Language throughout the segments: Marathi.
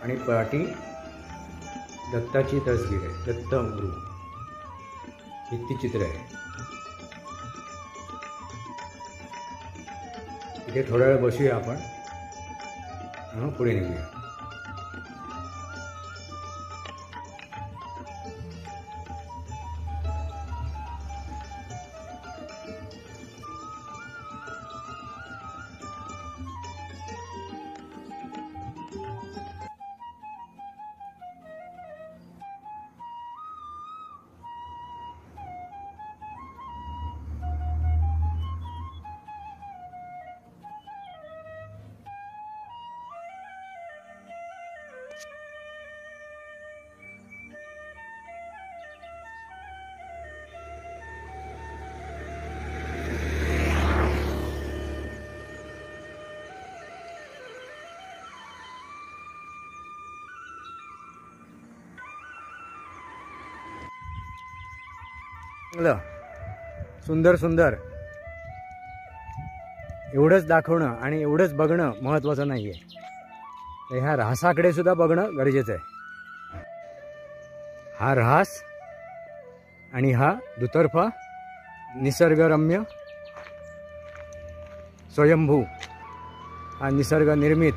आणि पाठी दत्ताची तसबीर आहे, दत्त गुरु भित्तिचित्र आहे. इथे थोडा वेळ बसूया आपण आणि पुढे निघूया. सुंदर सुंदर एवढंच दाखवणं आणि एवढंच बघणं महत्त्वाचं नाही आहे, तर ह्या ऱ्हासाकडे सुद्धा बघणं गरजेचं आहे. हा ऱ्हास आणि हा दुतर्फा निसर्गरम्य स्वयंभू, हा निसर्ग निर्मित,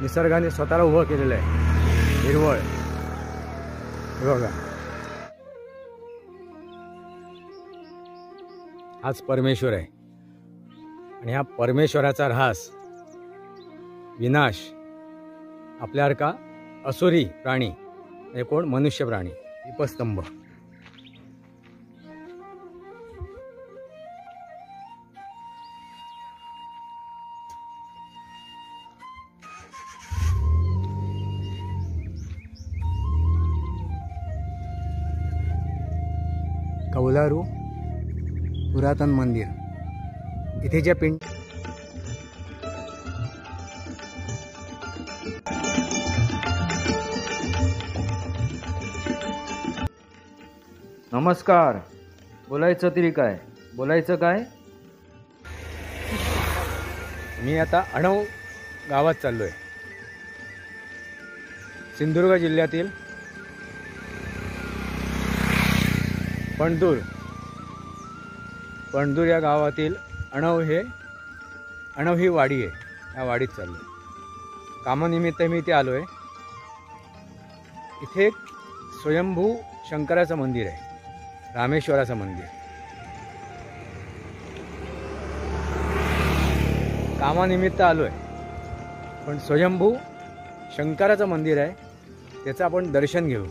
निसर्गाने स्वतःला उभं केलेलं आहे हिरवळ. हे बघा, हाच परमेश्वर आहे. आणि ह्या परमेश्वराचा ऱ्हास, विनाश आपल्यासारखा असुरी प्राणी, हे कोण, मनुष्य प्राणी, दीपस्तंभ. कौलारू पुरातन मंदिर. इथे ज्या पिंड नमस्कार. बोलायचं तरी काय, बोलायचं काय. मी आता अणव गावात चाललो आहे. सिंधुदुर्ग जिल्ह्यातील पणदूर या गावातील अणव ही वाडी आहे. या वाडीत चाललो आहे. कामानिमित्त मी इथे आलो आहे. इथे एक स्वयंभू शंकराचं मंदिर आहे, रामेश्वराचं मंदिर. कामानिमित्त आलो आहे, पण स्वयंभू शंकराचं मंदिर आहे, त्याचं आपण दर्शन घेऊ.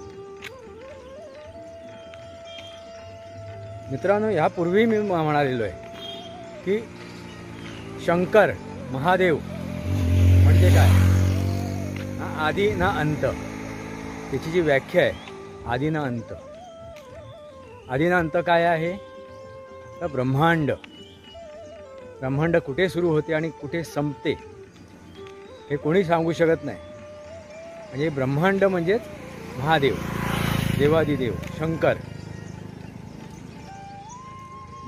मित्रांनो, ह्यापूर्वी मी म्हणालेलो आहे की शंकर, महादेव म्हणजे काय, ना आदी ना अंत. त्याची जी व्याख्या आहे, आदी ना अंत. आदी ना अंत काय आहे, तर ब्रह्मांड कुठे सुरू होते आणि कुठे संपते हे कोणी सांगू शकत नाही. म्हणजे ब्रह्मांड म्हणजेच महादेव, देवादिदेव शंकर.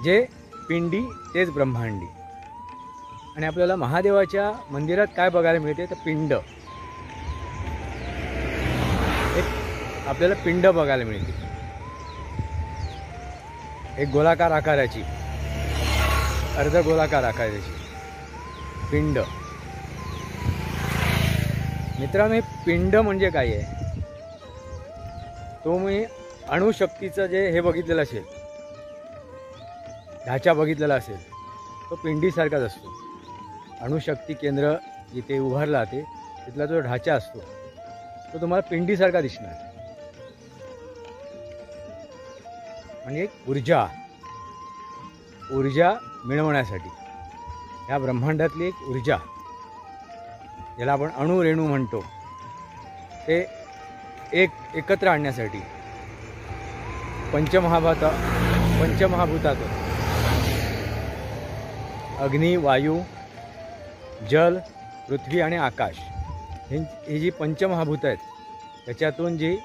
जे पिंडी तेच ब्रह्मांडी. आणि आपल्याला महादेवाच्या मंदिरात काय बघायला मिळते, तर पिंड. एक आपल्याला पिंड बघायला मिळते, एक गोलाकार आकाराची, अर्ध गोलाकार आकाराची पिंड. मित्रांनो, हे पिंड म्हणजे काय आहे, तो मी अणुशक्तीचं जे हे बघितलेलं असेल, ढाचा बघितलेला असेल, तो पिंडीसारखाच असतो. अणुशक्ती केंद्र जिथे उभारला जाते तिथला जो ढाचा असतो तो तुम्हाला पिंडीसारखा दिसणार. म्हणजे एक ऊर्जा मिळवण्यासाठी, ह्या ब्रह्मांडातली एक ऊर्जा, ज्याला आपण अणुरेणू म्हणतो, ते एकत्र आणण्यासाठी पंचमहाभूतातून अग्नी, वायू, जल, पृथ्वी आणि आकाश ही जी पंचमहाभूत आहेत, त्याच्यातून जी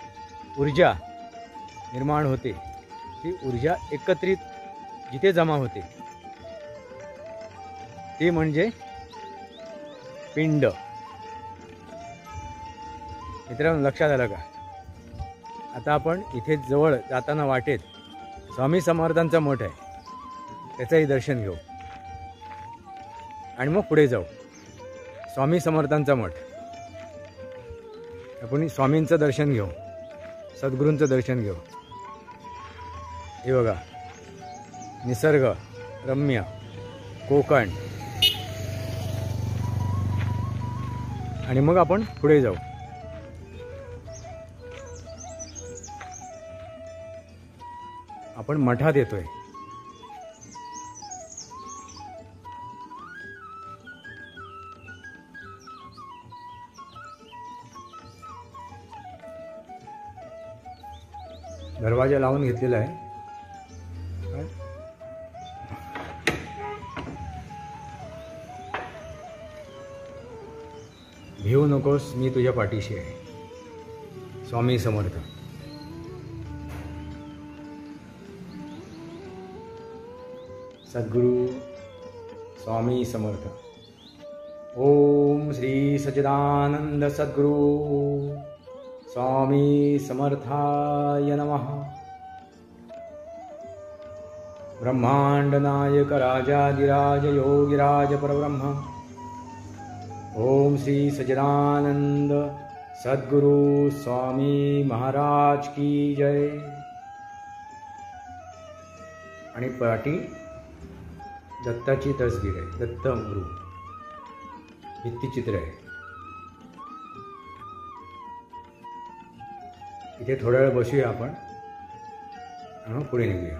ऊर्जा निर्माण होते, ती ऊर्जा एकत्रित जिथे जमा होते ती म्हणजे पिंड. मित्रांनो लक्षात आलं का? आता आपण इथे जवळ जाताना वाटेत स्वामी समर्थांचा मठ आहे, त्याचंही दर्शन घेऊ आणि मग पुढे जाऊ. स्वामी समर्थांचा मठ, आपण स्वामींचं दर्शन घेऊ, सद्गुरूंचं दर्शन घेऊ. हे बघा निसर्ग रम्य कोकण, आणि मग आपण पुढे जाऊ. आपण मठात येतोय. दरवाजा लावून घेतलेला आहे. भिवू नकोस, मी तुझ्या पाठीशी आहे. स्वामी समर्थ. सद्गुरु स्वामी समर्थ. ओम श्री सच्चिदानंद सद्गुरु स्वामी समर्थाय नमः. ब्रह्मांड नायक राजाधिराज योगिराज परब्रह्म. ओम श्री सच्चिदानंद सद्गुरु स्वामी महाराज की जय. आणि पाठी दत्ताची तसबीर आहे, दत्त गुरु भित्तिचित्र आहे. इथे थोडा वेळ बसूया आपण आणि पुढे निघूया.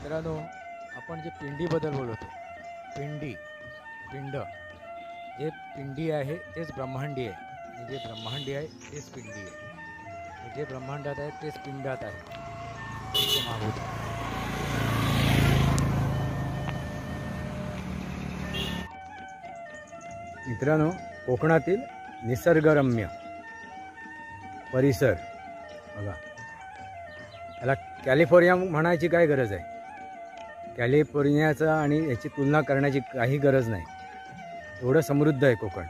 मित्रांनो, आपण जे पिंडीबद्दल बोलतो, पिंड, जे पिंडी आहे तेच ब्रह्मांडी आहे, आणि जे ब्रह्मांडी आहे तेच पिंडी आहे, जे ब्रह्मांडात आहे तेच पिंडात आहे. मित्रांनो, कोकणातील निसर्गरम्य परिसर बघा. याला कॅलिफोर्निया म्हणायची काय गरज आहे? कॅलिफोर्नियाचा आणि याची तुलना करण्याची काही गरज नाही. एवढं समृद्ध आहे कोकण.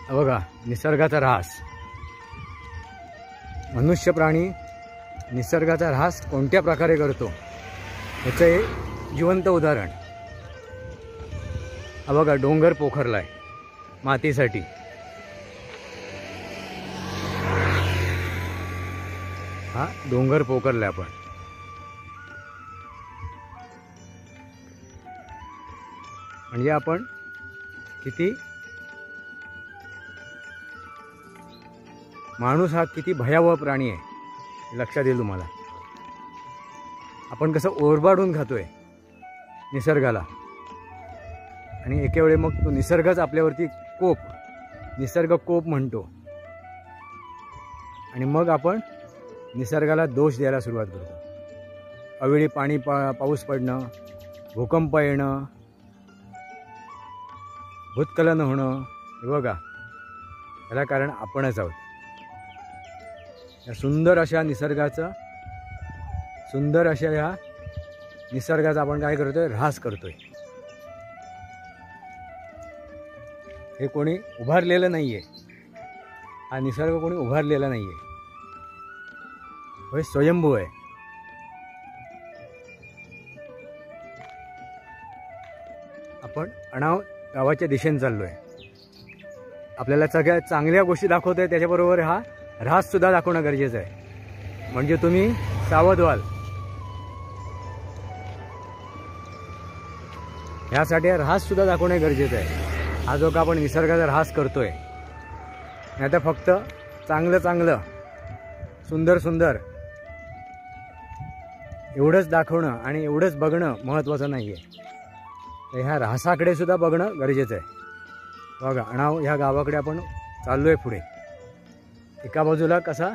बघा निसर्गाचा ऱ्हास. मनुष्य प्राणी निसर्गाचा ऱ्हास कोणत्या प्रकारे करतो याचं हे जिवंत उदाहरण. हा बघा डोंगर पोखरलाय मातीसाठी. हा डोंगर पोखरलाय आपण. म्हणजे आपण किती माणूस हा किती भयावह प्राणी आहे लक्षात येईल तुम्हाला. आपण कसं ओरबाडून खातोय निसर्गाला, आणि एके वेळी मग तो निसर्गच आपल्यावरती निसर्ग कोप म्हणतो, आणि मग आपण निसर्गाला दोष द्यायला सुरुवात करतो. अवेळी पाऊस पडणं, भूकंप येणं, भूस्खलन होणं, हे बघा याला कारण आपणच आहोत. या सुंदर अशा ह्या निसर्गाचा आपण काय करतोय, ऱ्हास करतोय. हे कोणी उभारलेलं नाहीये, हा निसर्ग कोणी उभारलेला नाहीये, होय स्वयंभू आहे. आपण अणाव गावाच्या दिशेने चाललोय. आपल्याला सगळ्या चांगल्या गोष्टी दाखवतोय, त्याच्याबरोबर हा ऱ्हास सुद्धा दाखवणं गरजेचं आहे, म्हणजे तुम्ही सावध व्हाल. ह्यासाठी ऱ्हास सुद्धा दाखवणे गरजेचं आहे. हा जो का आपण निसर्गाचा ऱ्हास करतोय, नाही तर फक्त चांगलं सुंदर एवढंच दाखवणं आणि एवढंच बघणं महत्त्वाचं नाही आहे. तर ह्या ऱ्हासाकडे सुद्धा बघणं गरजेचं आहे. बघा अणाव ह्या गावाकडे आपण चाललोय पुढे. एका बाजूला कसा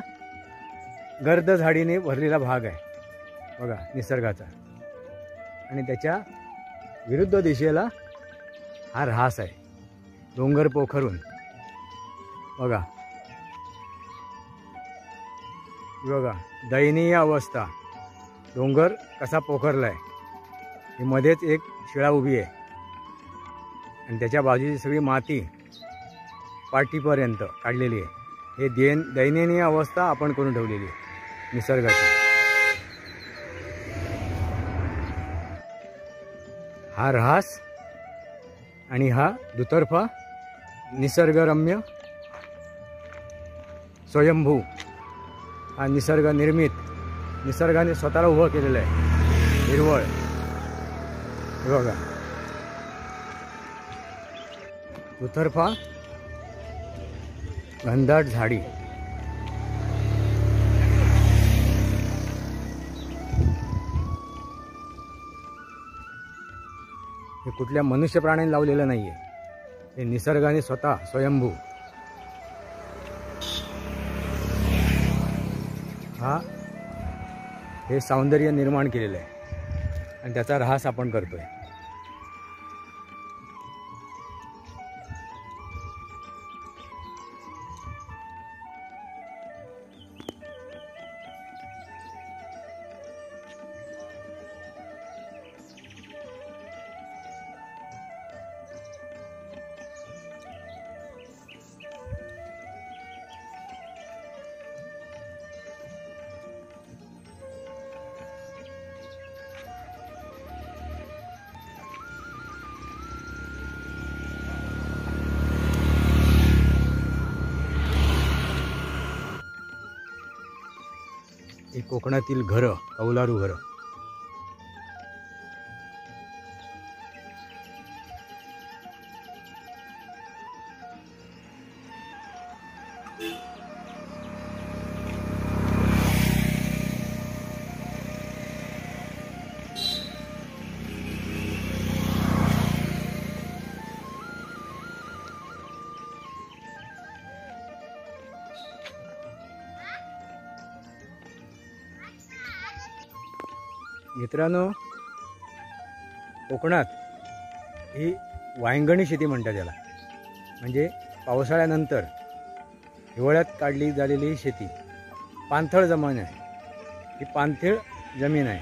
गर्द झाडीने भरलेला भाग आहे बघा निसर्गाचा, आणि त्याच्या विरुद्ध दिशेला हा ऱ्हास आहे, डोंगर पोखरून. बघा दयनीय अवस्था, डोंगर कसा पोखरलाय, ही मध्येच एक शिळा उभी आहे, आणि त्याच्या बाजूची सगळी माती पाठीपर्यंत काढलेली आहे. हे दयनीय अवस्था आपण करून ठेवलेली आहे निसर्गाची. हा ऱ्हास आणि हा दुतर्फा निसर्गरम्य स्वयंभू, हा निसर्ग निर्मित, निसर्गाने स्वतःला उभं केलेलं आहे. हिरवळ बघा, दुतर्फा घनदाट झाडी. हे कुठल्या मनुष्य प्राण्याने लावलेलं नाहीये, हे निसर्गाने स्वतः स्वयंभू हे सौंदर्य निर्माण केलेलं आहे, आणि त्याचा ऱ्हास आपण करतोय. ही कोकणातील घरं, कौलारू घरं. मित्रांनो, कोकणात ही वांगणी शेती म्हणतात याला, म्हणजे पावसाळ्यानंतर हिवाळ्यात काढली झालेली शेती. पाणथळ जमीन आहे ही, पाणथळ जमीन आहे,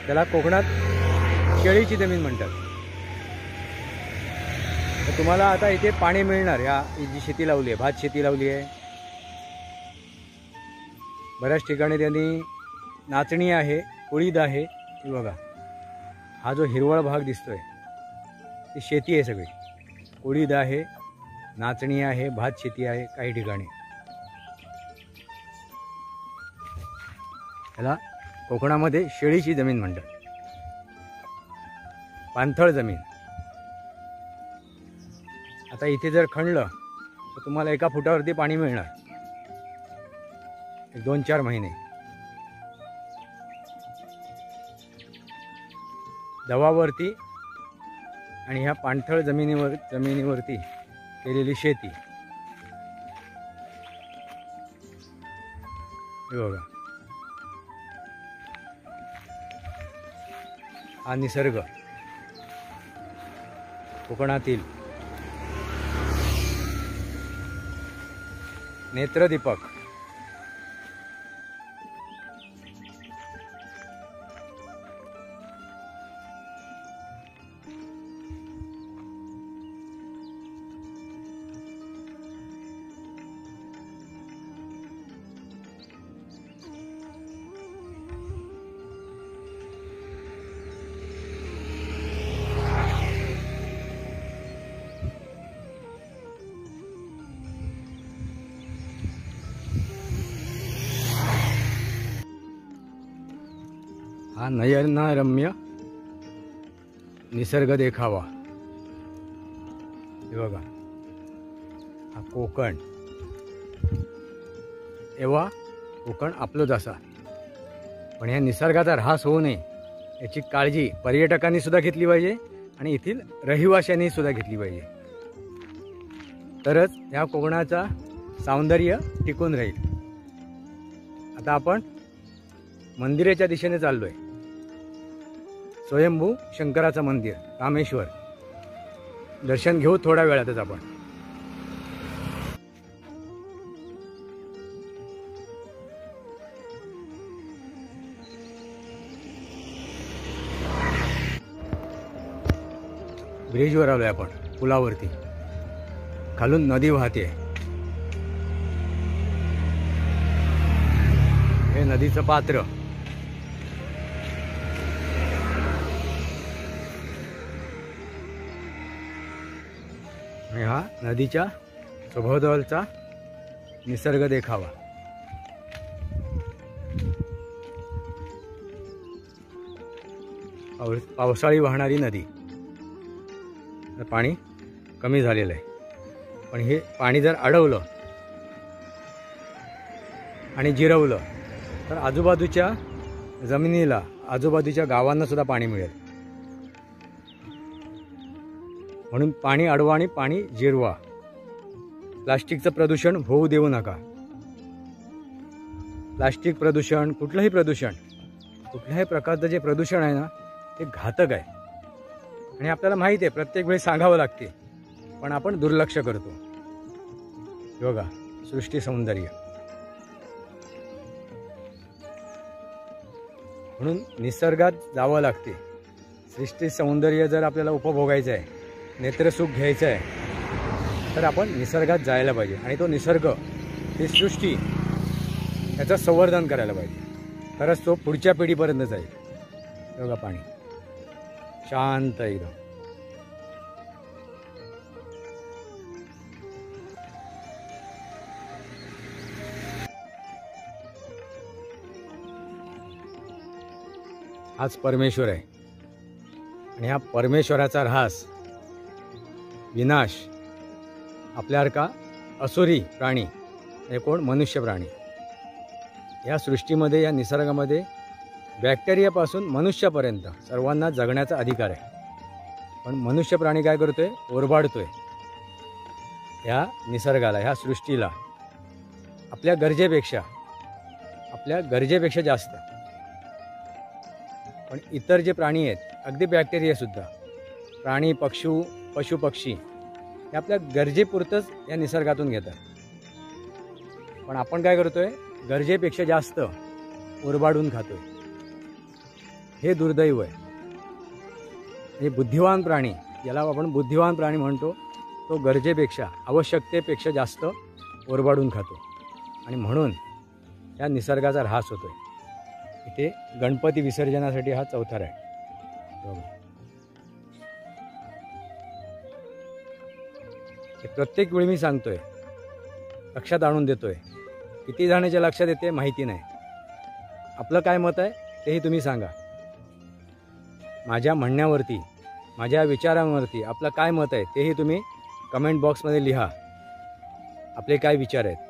त्याला कोकणात शेळीची जमीन म्हणतात. तर तुम्हाला आता इथे पाणी मिळणार. ही जी शेती लावली आहे, भात शेती लावली आहे, बऱ्याच ठिकाणी त्यांनी नाचणी आहे, उडीद आहे. हे बघा, हा जो हिरवळ भाग दिसतोय ती शेती आहे सगळी. उडीद आहे, नाचणी आहे, भात शेती आहे काही ठिकाणी. याला कोकणामध्ये शेळीची जमीन म्हणतात, पाणथळ जमीन. आता इथे जर खणलं तर तुम्हाला 1 फुटावरती पाणी मिळणार 2-4 महिने. दवावरती आणि ह्या पाणथळ जमिनीवरती केलेली शेती. हे बघा, हा निसर्ग कोकणातील नेत्रदीपक. हा नयनरम्य निसर्ग देखावा. हे बघा, हा कोकण. एव्हा कोकण आपलंच असा, पण ह्या निसर्गाचा ऱ्हास होऊ नये याची काळजी पर्यटकांनी सुद्धा घेतली पाहिजे आणि येथील रहिवाशांनी सुद्धा घेतली पाहिजे. तरच ह्या कोकणाचा सौंदर्य टिकून राहील. आता आपण मंदिराच्या दिशेने चाललोय. स्वयंभू शंकराचं मंदिर रामेश्वर. दर्शन घेऊ थोड्या वेळातच आपण. ब्रिजवर आलोय आपण, पुलावरती. खालून नदी वाहते. हे नदीचं पात्र. आणि हा नदीच्या सभोवतालचा निसर्ग देखावा. पावसाळी वाहणारी नदी. पाणी कमी झालेलं आहे, पण हे पाणी जर अडवलं आणि जिरवलं तर आजूबाजूच्या जमिनीला, आजूबाजूच्या गावांना सुद्धा पाणी मिळेल. म्हणून पाणी अडवा आणि पाणी जिरवा. प्लास्टिकचं प्रदूषण होऊ देऊ नका. प्लास्टिक प्रदूषण, कुठलंही प्रदूषण, कुठल्याही प्रकारचं जे प्रदूषण आहे ना, ते घातक आहे. आणि आपल्याला माहिती आहे, प्रत्येक वेळी सांगावं लागते, पण आपण दुर्लक्ष करतो. बघा, सृष्टी सौंदर्य. म्हणून निसर्गात जावं लागते. सृष्टी सौंदर्य जर आपल्याला उपभोगायचं आहे, नेत्रसुख घ्यायचं आहे, तर आपण निसर्गात जायला पाहिजे. आणि तो निसर्ग, ती सृष्टी, त्याचं संवर्धन करायला पाहिजे. तरच तो पुढच्या पिढीपर्यंत जाईल. बघा, पाणी शांत एकदम. हाच परमेश्वर आहे. आणि ह्या परमेश्वराचा ऱ्हास, विनाश आपल्यासारखा असुरी प्राणी, हे कोण? मनुष्य प्राणी. या सृष्टीमध्ये, या निसर्गामध्ये बॅक्टेरियापासून मनुष्यापर्यंत सर्वांना जगण्याचा अधिकार आहे. पण मनुष्य प्राणी काय करतोय? ओरबाडतोय ह्या निसर्गाला, ह्या सृष्टीला आपल्या गरजेपेक्षा जास्त. पण इतर जे प्राणी आहेत, अगदी बॅक्टेरियासुद्धा, प्राणी, पशु पक्षी, हे आपल्या गरजेपुरतंच या निसर्गातून घेतात. पण आपण काय करतोय? गरजेपेक्षा जास्त ओरबाडून खातोय. हे दुर्दैव आहे. हे बुद्धिवान प्राणी, याला आपण बुद्धिवान प्राणी म्हणतो, तो गरजेपेक्षा, आवश्यकतेपेक्षा जास्त ओरबाडून खातो. आणि म्हणून या निसर्गाचा ऱ्हास होतोय. इथे गणपती विसर्जनासाठी हा चौथरा आहे. हे प्रत्येक वेळी मी सांगतोय, लक्षात आणून देतोय. किती जणांच्या लक्षात येते माहिती नाही. आपलं काय मत आहे तेही तुम्ही सांगा. माझ्या म्हणण्यावरती, माझ्या विचारांवरती आपलं काय मत आहे तेही तुम्ही कमेंट बॉक्समध्ये लिहा. आपले काय विचार आहेत.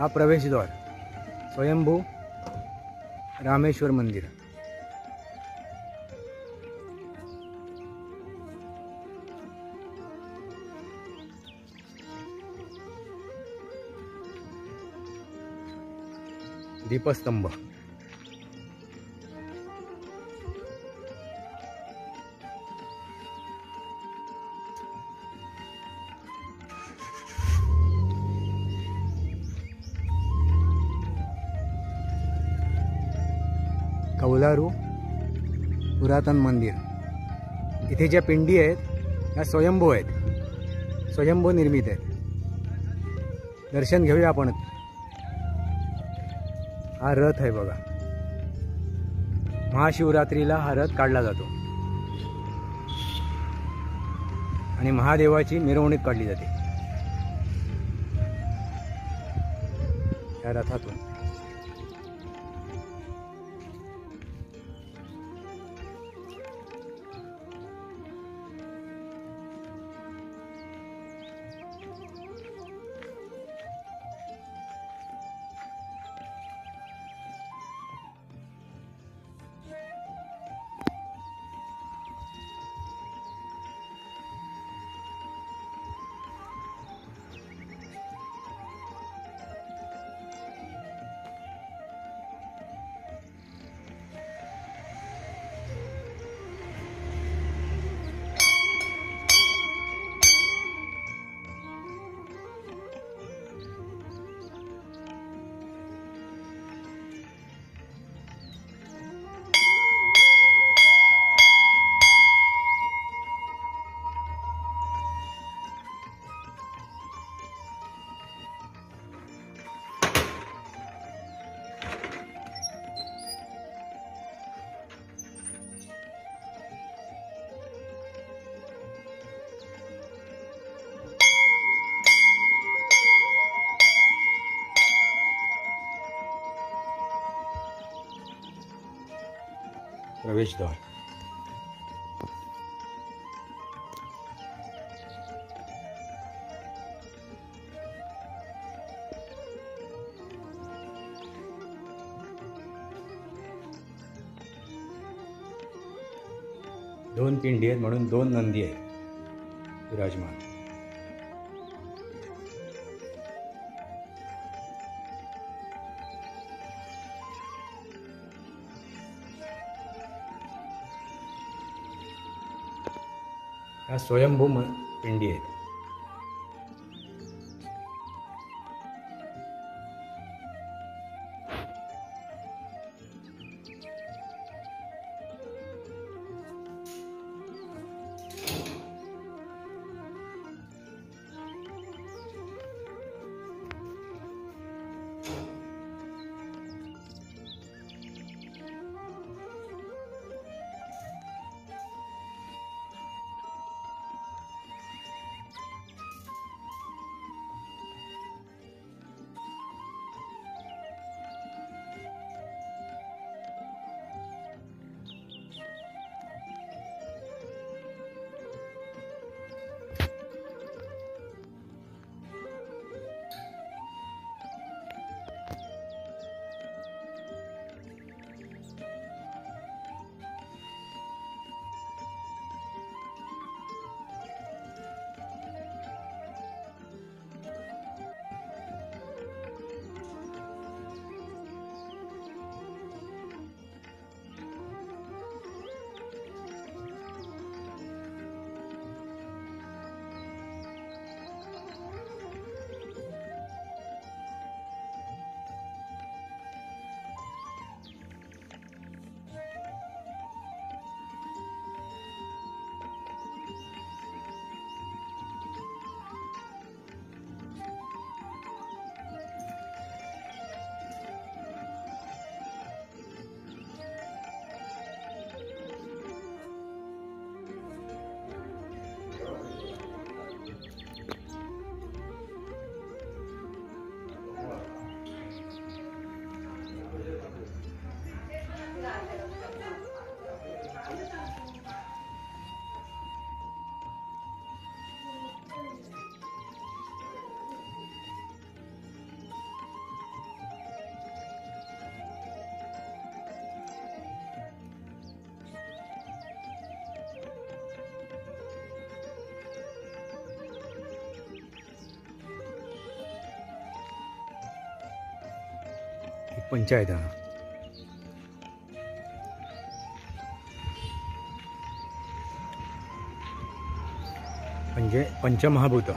हा प्रवेशद्वार स्वयंभू रामेश्वर मंदिर. दीपस्तंभ. कौलारू पुरातन मंदिर. इथे ज्या पिंडी आहेत त्या स्वयंभू आहेत, स्वयंभू निर्मित आहेत. दर्शन घेऊया आपण. हा रथ आहे बघा. महाशिवरात्रीला हा रथ काढला जातो आणि महादेवाची मिरवणूक काढली जाते या रथातून. प्रवेशद्वार. दोन पिंडी आहेत म्हणून दोन नंदी आहेत विराजमान. ह्या स्वयंभू पिंडी आहेत. पंचायतन. म्हणजे पंचमहाभूत.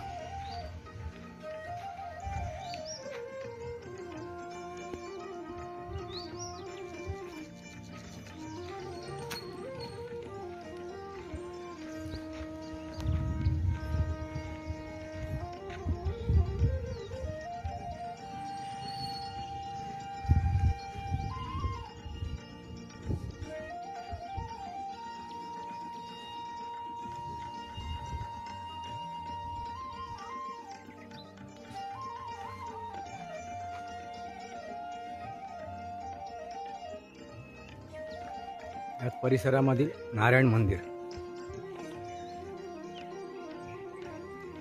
या परिसरामधील नारायण मंदिर.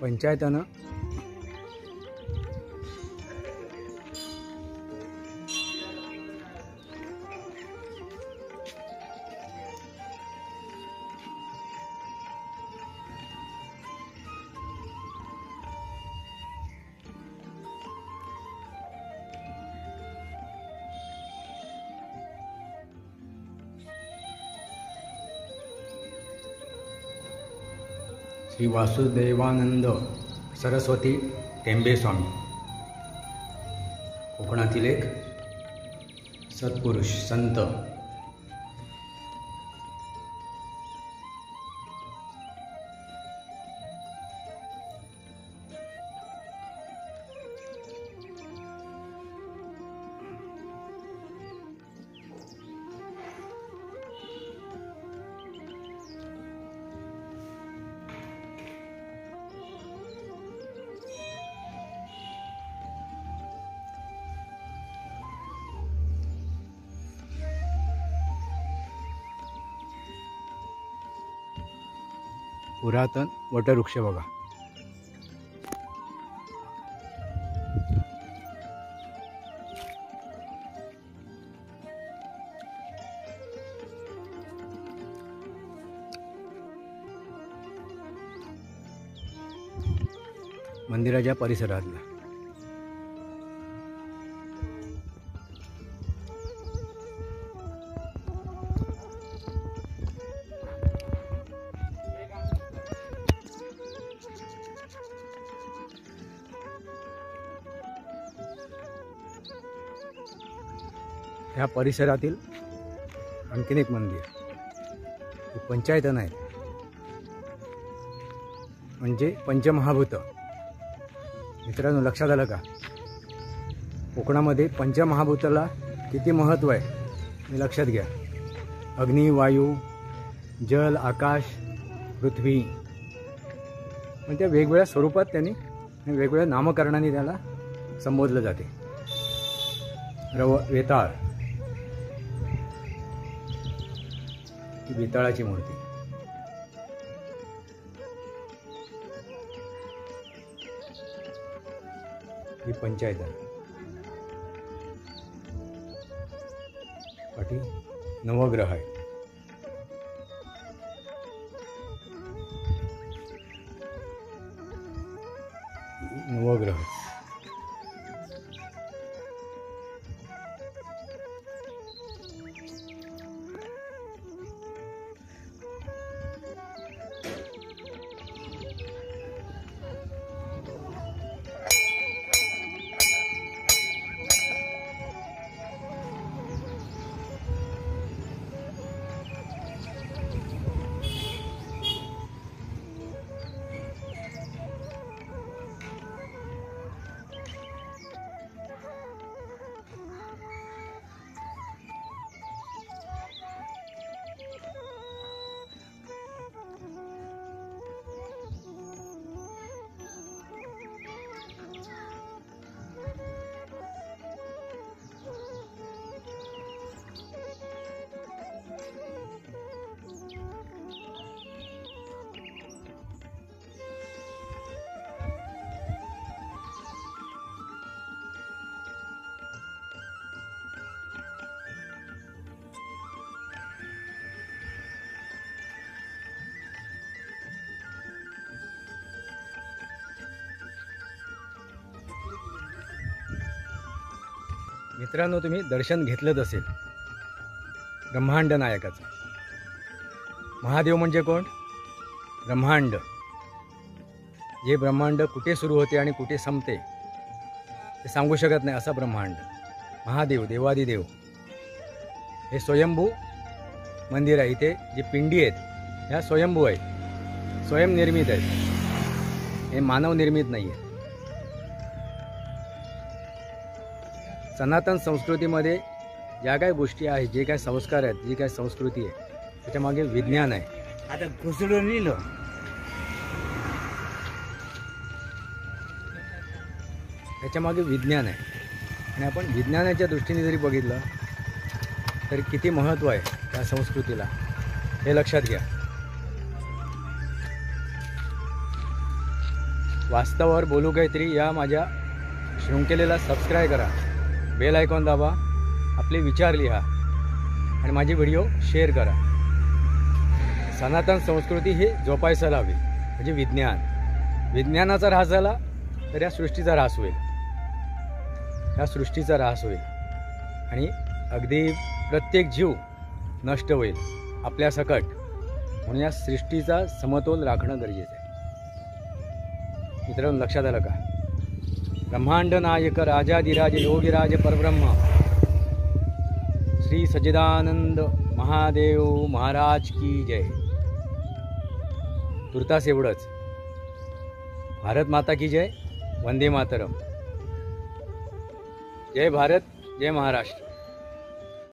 पंचायतनं श्री वासुदेवानंद सरस्वती टेंबे स्वामी, कोकणातील एक सत्पुरुष संत. पुरातन वटवृक्ष बघा. मंदिराच्या परिसरातला ह्या परिसरातील आणखीन एक मंदिर. हे पंचायतन आहे, म्हणजे पंचमहाभूत. मित्रांनो, लक्षात आलं का? कोकणामध्ये पंचमहाभूताला किती महत्त्व आहे हे लक्षात घ्या. अग्नी, वायू, जल, आकाश, पृथ्वी. पण त्या वेगवेगळ्या स्वरूपात त्यांनी वेगवेगळ्या नामकरणाने त्याला संबोधलं जाते. वेताळ, ही वेताळाची मूर्ती. ही पंचायतन. पाठी नवग्रह आहे. नवग्रह. मित्रांनो, तुम्ही दर्शन घेतलंच असेल ब्रह्मांड नायकाचं. महादेव म्हणजे कोण? ब्रह्मांड. जे ब्रह्मांड कुठे सुरू होते आणि कुठे संपते ते सांगू शकत नाही, असा ब्रह्मांड. महादेव, देवादिदेव, हे स्वयंभू मंदिर आहे. इथे जे पिंडी आहेत ह्या स्वयंभू आहेत, स्वयंनिर्मित आहेत, हे मानवनिर्मित नाही आहे. सनातन संस्कृतीमध्ये ज्या काही गोष्टी आहेत, जे काही संस्कार आहेत, जी काही संस्कृती आहे, त्याच्यामागे विज्ञान आहे. आता घुसडून नेलो. त्याच्यामागे विज्ञान आहे. आणि आपण विज्ञानाच्या दृष्टीने जरी बघितलं तर किती महत्त्व आहे त्या संस्कृतीला, हे लक्षात घ्या. वास्तवावर बोलू काहीतरी या माझ्या शृंखलेला सबस्क्राईब करा, बेल आयकॉन दाबा, आपले विचार लिहा आणि माझे व्हिडिओ शेअर करा. सनातन संस्कृती ही जोपासायला हवी. म्हणजे विज्ञानाचा ऱ्हास झाला तर या सृष्टीचा ऱ्हास होईल, ह्या सृष्टीचा ऱ्हास होईल आणि अगदी प्रत्येक जीव नष्ट होईल आपल्या सकट. म्हणून या सृष्टीचा समतोल राखणं गरजेचं आहे. मित्रांनो, लक्षात आलं का? ब्रह्मांड नायक राजाधिराज योगीराज परब्रह्म श्री सच्चिदानंद महादेव महाराज की जय. तुर्तास एवढंच. भारत माता की जय. वंदे मातरम. जय भारत, जय महाराष्ट्र.